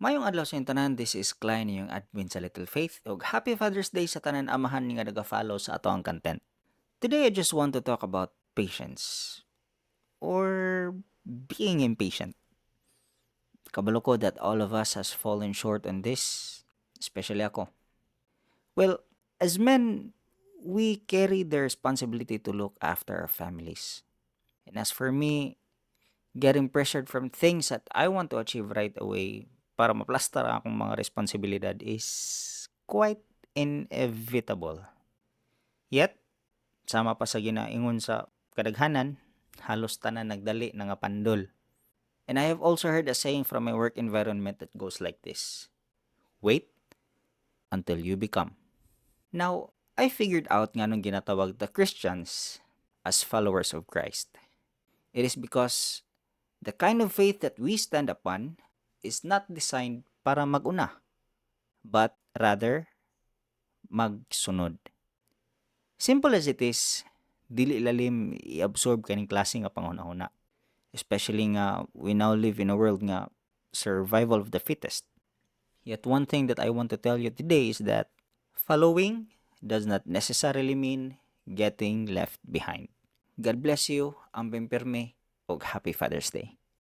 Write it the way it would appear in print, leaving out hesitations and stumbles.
Mayong adlaw sa tanan, this is Klein yung admin sa Little Faith ug Happy Father's Day sa tanan amahan nga naga-follow sa ato ang content. Today I just want to talk about patience or being impatient. Kabalo ko that all of us has fallen short on this, especially ako. Well, as men, we carry the responsibility to look after our families. And as for me, getting pressured from things that I want to achieve right away para maplastar ang akong mga responsibilidad is quite inevitable. Yet, sama pa sa ginaingon sa kadaghanan, halos tanan nagdali na nga pandol. And I have also heard a saying from my work environment that goes like this: wait until you become. Now, I figured out nga nung ginatawag the Christians as followers of Christ. It is because the kind of faith that we stand upon is not designed para maguna, but rather magsunod. Simple as it is, dili lalim i-absorb kaning klase nga panghuna-huna. Especially nga we now live in a world nga survival of the fittest. Yet one thing that I want to tell you today is that following does not necessarily mean getting left behind. God bless you, ang Pirme, ug Happy Father's Day.